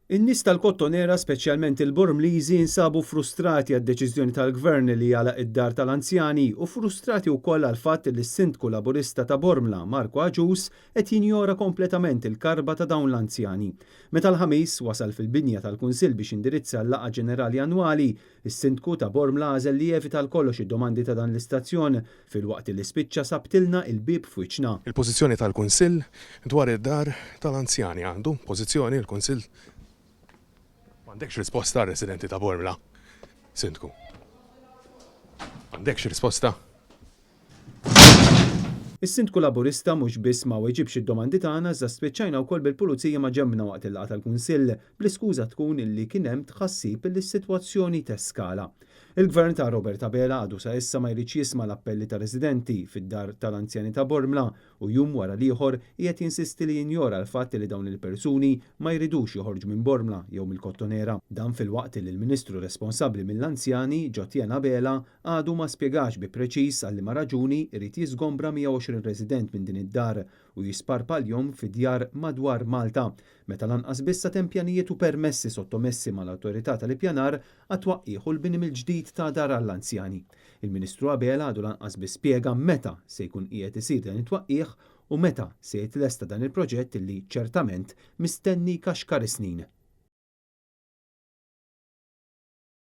In-nies tal-Kottonera, speċjalment il-Bormliżi, insabu frustrati għad-deċiżjoni tal-Gvern li jagħlaq id-dar tal-anzjani u frustrati wkoll għal fatt li s-Sindku Laburista ta' Bormla, Marko Aġus, qed jinjora kompletament il-karba ta' dawn l-anzjani. Meta l-ħamis wasal fil-binja tal-Kunsill biex indirizza l-laqgħa ġenerali annwali, is-Sindku ta' Bormla għażel li jevita l-kollox id-domandi ta' dan l-istazzjon filwaqt li spiċċa sabtilna il-bib f'wiċċna. Il-pożizzjoni tal-Kunsill dwar id-dar tal-anzjani għandu pożizzjoni l-Kunsill. M'għandekx risposta residenti ta' Bormla, Sindku. M'għandekx risposta. Is-Sindku Laburista mhux biss ma weġibx id-domandi tagħna iżda spiċċajna wkoll bil-pulizija ma ġemmna waqt il-laqgħa tal-Kunsill bl-iskuża tkun illi kien hemm tħassib li s-sitwazzjoni teskala. Il-Gvern ta' Robert Abela għadu sa issa ma jridx jisma' l-appelli ta' residenti fid-dar tal-anzjani ta' Bormla u jum wara l-ieħor qiegħed jinsisti li jinjora l-fatt li dawn il-persuni ma jridux joħorġu minn Bormla jew mill-Kottonera. Dan filwaqt li l-Ministru responsabbli mill-anzjani Ġotien Abela għadu ma spjegax bi preċiż għal ma raġuni jrid jiżgombra 120 resident minn din id-dar u jisparpaljhom fi djar madwar Malta, meta lanqas bissa tempjanijiet u permessi sottomessi mal-awtorità tal-ippjanar għat-twaqqieħ u l-bini mill-ġdid ta' dar għall-anzjani. Il-Ministru Abela għadu lanqas biss spjega meta se jkun qiegħed isir dan it-twaqqieħ u meta se jitlesta dan il-proġett li ċertament mistenni kaxkar snin.